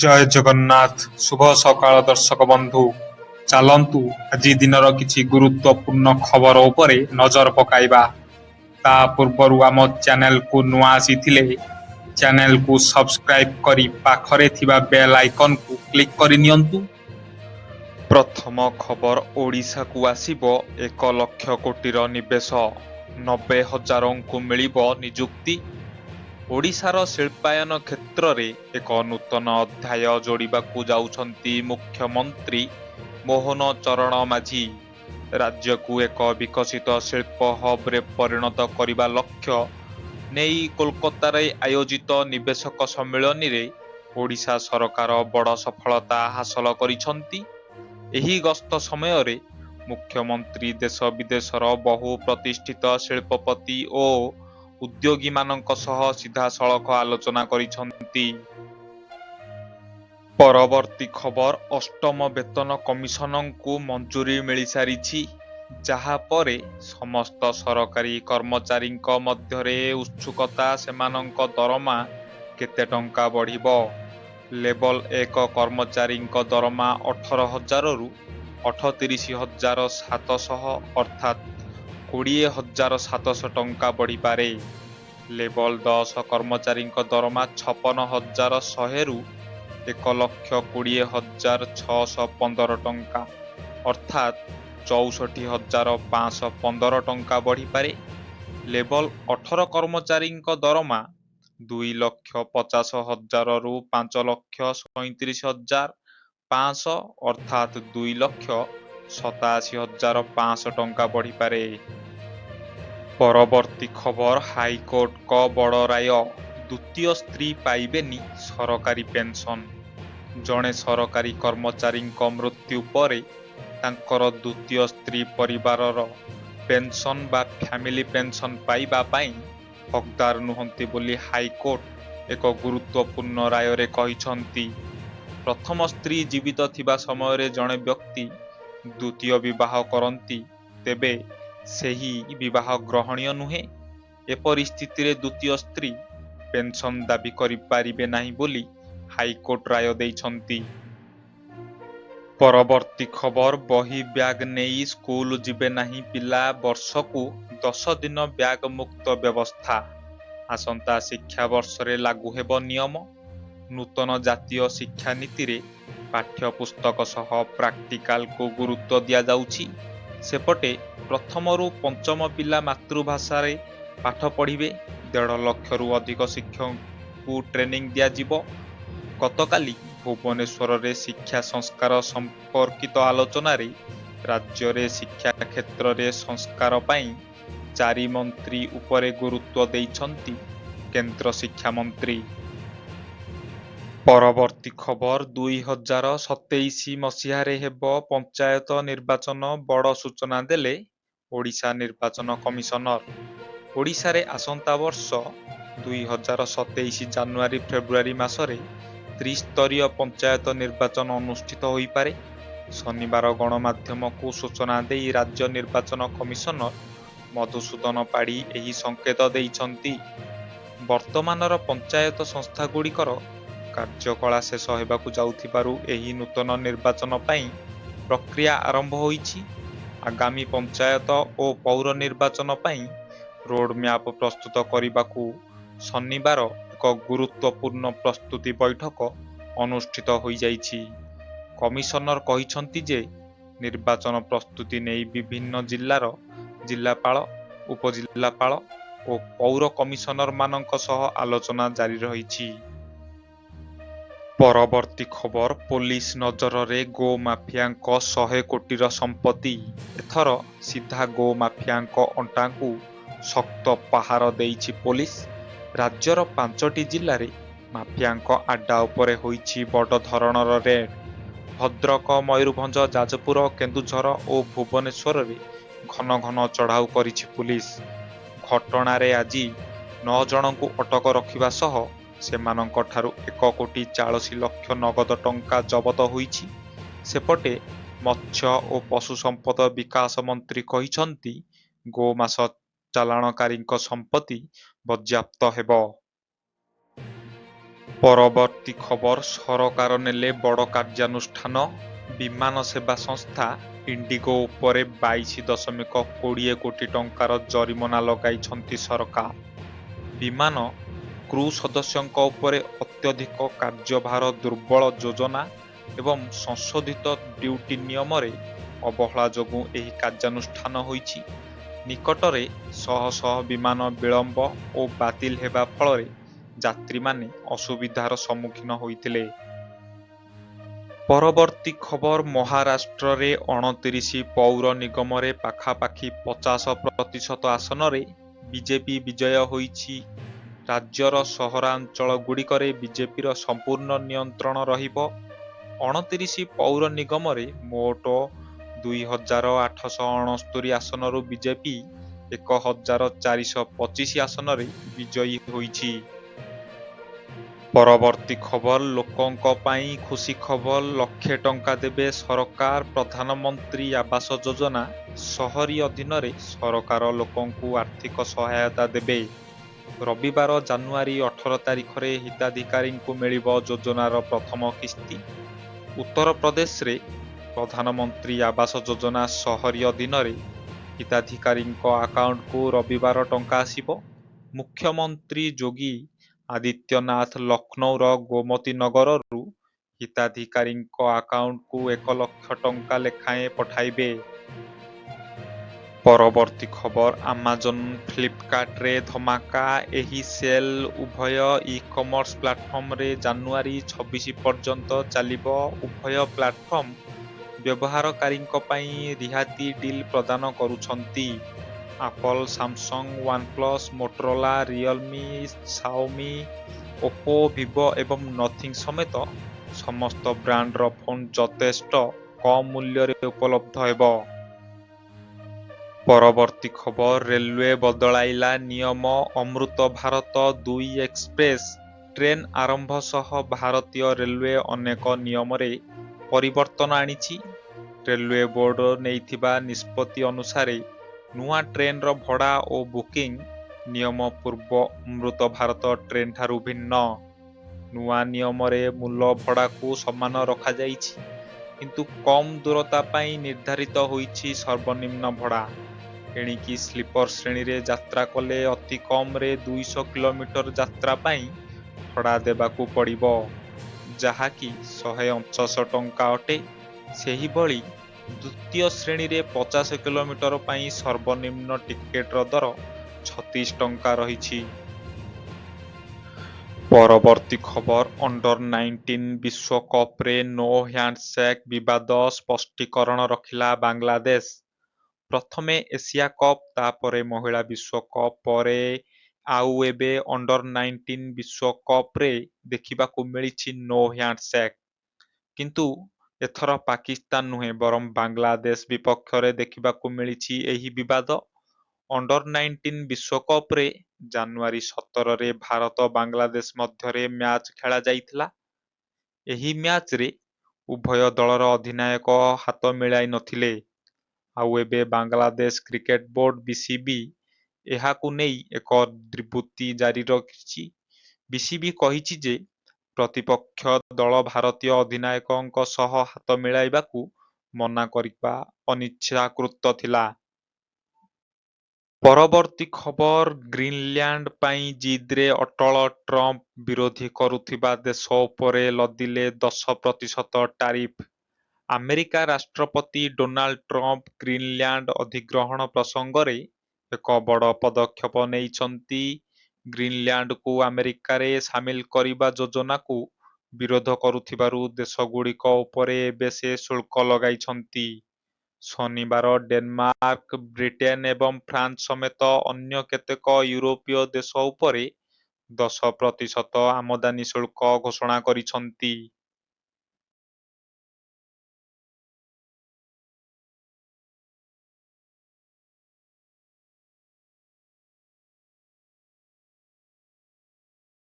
ଜୟ ଜଗନ୍ନାଥ। ଶୁଭ ସକାଳ ଦର୍ଶକ ବନ୍ଧୁ। ଚାଲନ୍ତୁ ଆଜି ଦିନର କିଛି ଗୁରୁତ୍ୱପୂର୍ଣ୍ଣ ଖବର ଉପରେ ନଜର ପକାଇବା। ତା ପୂର୍ବରୁ ଆମ ଚ୍ୟାନେଲକୁ ନୂଆ ଆସିଥିଲେ ଚ୍ୟାନେଲକୁ ସବସ୍କ୍ରାଇବ କରି ପାଖରେ ଥିବା ବେଲ୍ ଆଇକନକୁ କ୍ଲିକ୍ କରିନିଅନ୍ତୁ। ପ୍ରଥମ ଖବର, ଓଡ଼ିଶାକୁ ଆସିବ 1,00,000 କୋଟିର ନିବେଶ, 90,000ଙ୍କୁ ମିଳିବ ନିଯୁକ୍ତି। ଓଡ଼ିଶାର ଶିଳ୍ପାୟନ କ୍ଷେତ୍ରରେ ଏକ ନୂତନ ଅଧ୍ୟାୟ ଯୋଡ଼ିବାକୁ ଯାଉଛନ୍ତି ମୁଖ୍ୟମନ୍ତ୍ରୀ ମୋହନ ଚରଣ ମାଝୀ। ରାଜ୍ୟକୁ ଏକ ବିକଶିତ ଶିଳ୍ପ ହବ୍ରେ ପରିଣତ କରିବା ଲକ୍ଷ୍ୟ ନେଇ କୋଲକାତାରେ ଆୟୋଜିତ ନିବେଶକ ସମ୍ମିଳନୀରେ ଓଡ଼ିଶା ସରକାର ବଡ଼ ସଫଳତା ହାସଲ କରିଛନ୍ତି। ଏହି ଗସ୍ତ ସମୟରେ ମୁଖ୍ୟମନ୍ତ୍ରୀ ଦେଶ ବିଦେଶର ବହୁ ପ୍ରତିଷ୍ଠିତ ଶିଳ୍ପପତି ଓ ଉଦ୍ୟୋଗୀମାନଙ୍କ ସହ ସିଧାସଳଖ ଆଲୋଚନା କରିଛନ୍ତି। ପରବର୍ତ୍ତୀ ଖବର, ଅଷ୍ଟମ ବେତନ କମିଶନଙ୍କୁ ମଞ୍ଜୁରୀ ମିଳିସାରିଛି, ଯାହା ପରେ ସମସ୍ତ ସରକାରୀ କର୍ମଚାରୀଙ୍କ ମଧ୍ୟରେ ଉତ୍ସୁକତା ସେମାନଙ୍କ ଦରମା କେତେ ଟଙ୍କା ବଢ଼ିବ। ଲେବଲ 1 କର୍ମଚାରୀଙ୍କ ଦରମା 18,000ରୁ 38,700 ଅର୍ଥାତ୍ 20,700 ଟଙ୍କା ବଢ଼ିପାରେ। ଲେବଲ 10 କର୍ମଚାରୀଙ୍କ ଦରମା 56,100ରୁ 1,20,615 ଟଙ୍କା ଅର୍ଥାତ୍ 64,515 ଟଙ୍କା ବଢ଼ିପାରେ। ଲେବଲ 18 କର୍ମଚାରୀଙ୍କ ଦରମା 2,50,000ରୁ 5,37,500 ଅର୍ଥାତ୍ 2,87,500 ଟଙ୍କା ବଢ଼ିପାରେ। ପରବର୍ତ୍ତୀ ଖବର, ହାଇକୋର୍ଟଙ୍କ ବଡ଼ ରାୟ, ଦ୍ୱିତୀୟ ସ୍ତ୍ରୀ ପାଇବେନି ସରକାରୀ ପେନ୍ସନ୍। ଜଣେ ସରକାରୀ କର୍ମଚାରୀଙ୍କ ମୃତ୍ୟୁ ପରେ ତାଙ୍କର ଦ୍ୱିତୀୟ ସ୍ତ୍ରୀ ପରିବାରର ପେନ୍ସନ୍ ବା ଫ୍ୟାମିଲି ପେନ୍ସନ୍ ପାଇବା ପାଇଁ ହକଦାର ନୁହନ୍ତି ବୋଲି ହାଇକୋର୍ଟ ଏକ ଗୁରୁତ୍ୱପୂର୍ଣ୍ଣ ରାୟରେ କହିଛନ୍ତି। ପ୍ରଥମ ସ୍ତ୍ରୀ ଜୀବିତ ଥିବା ସମୟରେ ଜଣେ ବ୍ୟକ୍ତି ଦ୍ୱିତୀୟ ବିବାହ କରନ୍ତି, ତେବେ ସେହି ବିବାହ ଗ୍ରହଣୀୟ ନୁହେଁ। ଏପରି ସ୍ଥିତିରେ ଦ୍ୱିତୀୟ ସ୍ତ୍ରୀ ପେନ୍ସନ୍ ଦାବି କରିପାରିବେ ନାହିଁ ବୋଲି ହାଇକୋର୍ଟ ରାୟ ଦେଇଛନ୍ତି। ପରବର୍ତ୍ତୀ ଖବର, ବହି ବ୍ୟାଗ୍ ନେଇ ସ୍କୁଲ ଯିବେ ନାହିଁ ପିଲା, ବର୍ଷକୁ 10 ଦିନ ବ୍ୟାଗ୍ ମୁକ୍ତ ବ୍ୟବସ୍ଥା। ଆସନ୍ତା ଶିକ୍ଷାବର୍ଷରେ ଲାଗୁ ହେବ ନିୟମ। ନୂତନ ଜାତୀୟ ଶିକ୍ଷାନୀତିରେ ପାଠ୍ୟପୁସ୍ତକ ସହ ପ୍ରାକ୍ଟିକାଲକୁ ଗୁରୁତ୍ୱ ଦିଆଯାଉଛି। ସେପଟେ ପ୍ରଥମରୁ ପଞ୍ଚମ ପିଲା ମାତୃଭାଷାରେ ପାଠ ପଢ଼ିବେ। 1.5 ଲକ୍ଷରୁ ଅଧିକ ଶିକ୍ଷକଙ୍କୁ ଟ୍ରେନିଂ ଦିଆଯିବ। ଗତକାଲି ଭୁବନେଶ୍ୱରରେ ଶିକ୍ଷା ସଂସ୍କାର ସମ୍ପର୍କିତ ଆଲୋଚନାରେ ରାଜ୍ୟରେ ଶିକ୍ଷା କ୍ଷେତ୍ରରେ ସଂସ୍କାର ପାଇଁ 4 ମନ୍ତ୍ରୀ ଉପରେ ଗୁରୁତ୍ୱ ଦେଇଛନ୍ତି କେନ୍ଦ୍ର ଶିକ୍ଷାମନ୍ତ୍ରୀ। ପରବର୍ତ୍ତୀ ଖବର, 2027 ମସିହାରେ ହେବ ପଞ୍ଚାୟତ ନିର୍ବାଚନ, ବଡ଼ ସୂଚନା ଦେଲେ ଓଡ଼ିଶା ନିର୍ବାଚନ କମିଶନର। ଓଡ଼ିଶାରେ ଆସନ୍ତା ବର୍ଷ 2027 ଜାନୁଆରୀ ଫେବୃଆରୀ ମାସରେ ତ୍ରିସ୍ତରୀୟ ପଞ୍ଚାୟତ ନିର୍ବାଚନ ଅନୁଷ୍ଠିତ ହୋଇପାରେ। ଶନିବାର ଗଣମାଧ୍ୟମକୁ ସୂଚନା ଦେଇ ରାଜ୍ୟ ନିର୍ବାଚନ କମିଶନର ମଧୁସୂଦନ ପାଢ଼ୀ ଏହି ସଂକେତ ଦେଇଛନ୍ତି। ବର୍ତ୍ତମାନର ପଞ୍ଚାୟତ ସଂସ୍ଥାଗୁଡ଼ିକର କାର୍ଯ୍ୟକଳା ଶେଷ ହେବାକୁ ଯାଉଥିବାରୁ ଏହି ନୂତନ ନିର୍ବାଚନ ପାଇଁ ପ୍ରକ୍ରିୟା ଆରମ୍ଭ ହୋଇଛି। ଆଗାମୀ ପଞ୍ଚାୟତ ଓ ପୌର ନିର୍ବାଚନ ପାଇଁ ରୋଡମ୍ୟାପ ପ୍ରସ୍ତୁତ କରିବାକୁ ଶନିବାର ଏକ ଗୁରୁତ୍ୱପୂର୍ଣ୍ଣ ପ୍ରସ୍ତୁତି ବୈଠକ ଅନୁଷ୍ଠିତ ହୋଇଯାଇଛି। କମିଶନର କହିଛନ୍ତି ଯେ ନିର୍ବାଚନ ପ୍ରସ୍ତୁତି ନେଇ ବିଭିନ୍ନ ଜିଲ୍ଲାର ଜିଲ୍ଲାପାଳ, ଉପଜିଲ୍ଲାପାଳ ଓ ପୌର କମିଶନରମାନଙ୍କ ସହ ଆଲୋଚନା ଜାରି ରହିଛି। ପରବର୍ତ୍ତୀ ଖବର, ପୋଲିସ ନଜରରେ ଗୋ ମାଫିଆଙ୍କ 100 କୋଟିର ସମ୍ପତ୍ତି। ଏଥର ସିଧା ଗୋ ମାଫିଆଙ୍କ ଅଣ୍ଟାକୁ ଶକ୍ତ ପାହାର ଦେଇଛି ପୋଲିସ। ରାଜ୍ୟର 5ଟି ଜିଲ୍ଲାରେ ମାଫିଆଙ୍କ ଆଡ୍ଡା ଉପରେ ହୋଇଛି ବଡ଼ ଧରଣର ରେଡ୍। ଭଦ୍ରକ, ମୟୂରଭଞ୍ଜ, ଯାଜପୁର, କେନ୍ଦୁଝର ଓ ଭୁବନେଶ୍ୱରରେ ଘନ ଘନ ଚଢ଼ାଉ କରିଛି ପୁଲିସ। ଘଟଣାରେ ଆଜି 9 ଜଣଙ୍କୁ ଅଟକ ରଖିବା ସହ ସେମାନଙ୍କଠାରୁ 1,40,00,000 ନଗଦ ଟଙ୍କା ଜବତ ହୋଇଛି। ସେପଟେ ମତ୍ସ୍ୟ ଓ ପଶୁ ସମ୍ପଦ ବିକାଶ ମନ୍ତ୍ରୀ କହିଛନ୍ତି ଗୋମାସ ଚାଲାଣକାରୀଙ୍କ ସମ୍ପତ୍ତି ବାଜ୍ୟାପ୍ତ ହେବ। ପରବର୍ତ୍ତୀ ଖବର ସରକାର ନେଲେ ବଡ଼ କାର୍ଯ୍ୟାନୁଷ୍ଠାନ ବିମାନ ସେବା ସଂସ୍ଥା ଇଣ୍ଡିଗୋ ଉପରେ 22.20 କୋଟି ଟଙ୍କାର ଜରିମନା ଲଗାଇଛନ୍ତି ସରକାର। ବିମାନ କ୍ରୁ ସଦସ୍ୟଙ୍କ ଉପରେ ଅତ୍ୟଧିକ କାର୍ଯ୍ୟଭାର ଦୁର୍ବଳ ଯୋଜନା ଏବଂ ସଂଶୋଧିତ ଡ୍ୟୁଟି ନିୟମରେ ଅବହେଳା ଯୋଗୁଁ ଏହି କାର୍ଯ୍ୟାନୁଷ୍ଠାନ ହୋଇଛି। ନିକଟରେ ଶହ ଶହ ବିମାନ ବିଳମ୍ବ ଓ ବାତିଲ ହେବା ଫଳରେ ଯାତ୍ରୀମାନେ ଅସୁବିଧାର ସମ୍ମୁଖୀନ ହୋଇଥିଲେ। ପରବର୍ତ୍ତୀ ଖବର ମହାରାଷ୍ଟ୍ରରେ 29 ପୌର ନିଗମରେ ପାଖାପାଖି 50% ଆସନରେ ବିଜେପି ବିଜୟ ହୋଇଛି। ରାଜ୍ୟର ସହରାଞ୍ଚଳଗୁଡ଼ିକରେ ବିଜେପିର ସମ୍ପୂର୍ଣ୍ଣ ନିୟନ୍ତ୍ରଣ ରହିବ। 29 ପୌର ନିଗମରେ ମୋଟ 2,869 ଆସନରୁ ବିଜେପି 1,425 ଆସନରେ ବିଜୟୀ ହୋଇଛି। ପରବର୍ତ୍ତୀ ଖବର ଲୋକଙ୍କ ପାଇଁ ଖୁସି ଖବର ଲକ୍ଷେ ଟଙ୍କା ଦେବେ ସରକାର ପ୍ରଧାନମନ୍ତ୍ରୀ ଆବାସ ଯୋଜନା ସହରୀ ଅଧୀନରେ ସରକାର ଲୋକଙ୍କୁ ଆର୍ଥିକ ସହାୟତା ଦେବେ। ରବିବାର ଜାନୁଆରୀ 18 ତାରିଖରେ ହିତାଧିକାରୀଙ୍କୁ ମିଳିବ ଯୋଜନାର ପ୍ରଥମ କିସ୍ତି। ଉତ୍ତରପ୍ରଦେଶରେ ପ୍ରଧାନମନ୍ତ୍ରୀ ଆବାସ ଯୋଜନା ସହରୀ ଅଧୀନରେ ହିତାଧିକାରୀଙ୍କ ଆକାଉଣ୍ଟକୁ ରବିବାର ଟଙ୍କା ଆସିବ। ମୁଖ୍ୟମନ୍ତ୍ରୀ ଯୋଗୀ ଆଦିତ୍ୟନାଥ ଲକ୍ଷ୍ନୌର ଗୋମତୀ ନଗରରୁ ହିତାଧିକାରୀଙ୍କ ଆକାଉଣ୍ଟକୁ 1 ଲକ୍ଷ ଟଙ୍କା ଲେଖାଏଁ ପଠାଇବେ। ପରବର୍ତ୍ତୀ ଖବର ଆମାଜନ ଫ୍ଲିପକାର୍ଟରେ ଧମାକା ଏହି ସେଲ୍ ଉଭୟ ଇ-କମର୍ସ ପ୍ଲାଟଫର୍ମରେ ଜାନୁଆରୀ 26 ପର୍ଯ୍ୟନ୍ତ ଚାଲିବ। ଉଭୟ ପ୍ଲାଟଫର୍ମ ବ୍ୟବହାରକାରୀଙ୍କ ପାଇଁ ରିହାତି ଡିଲ୍ ପ୍ରଦାନ କରୁଛନ୍ତି। Apple, Samsung, OnePlus, Motorola, Realme, Xiaomi, Oppo, Vivo ଏବଂ ନଥିଙ୍ଗ ସମେତ ସମସ୍ତ ବ୍ରାଣ୍ଡର ଫୋନ୍ ଯଥେଷ୍ଟ କମ୍ ମୂଲ୍ୟରେ ଉପଲବ୍ଧ ହେବ। ପରବର୍ତ୍ତୀ ଖବର ରେଲୱେ ବଦଳାଇଲା ନିୟମ ଅମୃତ ଭାରତ 2 ଏକ୍ସପ୍ରେସ୍ ଟ୍ରେନ୍ ଆରମ୍ଭ ସହ ଭାରତୀୟ ରେଲୱେ ଅନେକ ନିୟମରେ ପରିବର୍ତ୍ତନ ଆଣିଛି। ରେଲୱେ ବୋର୍ଡ ନେଇଥିବା ନିଷ୍ପତ୍ତି ଅନୁସାରେ ନୂଆ ଟ୍ରେନ୍ର ଭଡ଼ା ଓ ବୁକିଂ ନିୟମ ପୂର୍ବ ଅମୃତ ଭାରତ ଟ୍ରେନ୍ ଠାରୁ ଭିନ୍ନ। ନୂଆ ନିୟମରେ ମୂଲ ଭଡ଼ାକୁ ସମାନ ରଖାଯାଇଛି, କିନ୍ତୁ କମ୍ ଦୂରତା ପାଇଁ ନିର୍ଦ୍ଧାରିତ ହୋଇଛି ସର୍ବନିମ୍ନ ଭଡ଼ା। ଏଣିକି ସ୍ଲିପର ଶ୍ରେଣୀରେ ଯାତ୍ରା କଲେ ଅତି କମ୍ରେ 200 କିଲୋମିଟର ଯାତ୍ରା ପାଇଁ ଭଡ଼ା ଦେବାକୁ ପଡ଼ିବ, ଯାହାକି 159 ଟଙ୍କା ଅଟେ। ସେହିଭଳି ଦ୍ୱିତୀୟ ଶ୍ରେଣୀରେ 50 କିଲୋମିଟର ପାଇଁ ସର୍ବନିମ୍ନ ଟିକେଟର ଦର 36 ଟଙ୍କା ରହିଛି। ପରବର୍ତ୍ତୀ ଖବର ଅଣ୍ଡର-19 ବିଶ୍ୱକପରେ ନୋ ହ୍ୟାଣ୍ଡସେକ୍ ବିବାଦ ସ୍ପଷ୍ଟୀକରଣ ରଖିଲା ବାଂଲାଦେଶ। ପ୍ରଥମେ ଏସିଆ କପ୍, ତାପରେ ମହିଳା ବିଶ୍ୱକପ୍ ପରେ ଆଉ ଏବେ ଅଣ୍ଡର-19 ବିଶ୍ୱକପରେ ଦେଖିବାକୁ ମିଳିଛି ନୋ ହ୍ୟାଣ୍ଡସେକ୍। କିନ୍ତୁ ଏଥର ପାକିସ୍ତାନ ନୁହେଁ ବରଂ ବାଂଲାଦେଶ ବିପକ୍ଷରେ ଦେଖିବାକୁ ମିଳିଛି ଏହି ବିବାଦ। ଅଣ୍ଡର-19 ବିଶ୍ୱକପରେ ଜାନୁଆରୀ 17ରେ ଭାରତ ବାଂଲାଦେଶ ମଧ୍ୟରେ ମ୍ୟାଚ୍ ଖେଳାଯାଇଥିଲା। ଏହି ମ୍ୟାଚ୍ରେ ଉଭୟ ଦଳର ଅଧିନାୟକ ହାତ ମିଳାଇ ନଥିଲେ। ଆଉ ଏବେ ବାଂଲାଦେଶ କ୍ରିକେଟ ବୋର୍ଡ ବିସିବି ଏହାକୁ ନେଇ ଏକ ବିବୃତ୍ତି ଜାରି ରଖିଛି। ବିସିବି କହିଛି ଯେ ପ୍ରତିପକ୍ଷ ଦଳ ଭାରତୀୟ ଅଧିନାୟକଙ୍କ ସହ ହାତ ମିଳାଇବାକୁ ମନା କରିବା ଅନିଚ୍ଛାକୃତ ଥିଲା। ପରବର୍ତ୍ତୀ ଖବର ଗ୍ରୀନଲ୍ୟାଣ୍ଡ ପାଇଁ ଜିଦ୍‌ରେ ଅଟଳ ଟ୍ରମ୍ପ ବିରୋଧ କରୁଥିବା ଦେଶ ଉପରେ ଲଦିଲେ 10% ଟାରିଫ୍। ଆମେରିକା ରାଷ୍ଟ୍ରପତି ଡୋନାଲ୍ଡ ଟ୍ରମ୍ପ ଗ୍ରୀନଲ୍ୟାଣ୍ଡ ଅଧିଗ୍ରହଣ ପ୍ରସଙ୍ଗରେ ଏକ ବଡ଼ ପଦକ୍ଷେପ ନେଇଛନ୍ତି। ଗ୍ରୀନଲ୍ୟାଣ୍ଡକୁ ଆମେରିକାରେ ସାମିଲ କରିବା ଯୋଜନାକୁ ବିରୋଧ କରୁଥିବାରୁ ଦେଶଗୁଡ଼ିକ ଉପରେ ଏବେ ସେ ଶୁଳ୍କ ଲଗାଇଛନ୍ତି। ଶନିବାର ଡେନମାର୍କ, ବ୍ରିଟେନ ଏବଂ ଫ୍ରାନ୍ସ ସମେତ ଅନ୍ୟ କେତେକ ୟୁରୋପୀୟ ଦେଶ ଉପରେ 10% ଆମଦାନୀ ଶୁଳ୍କ ଘୋଷଣା କରିଛନ୍ତି।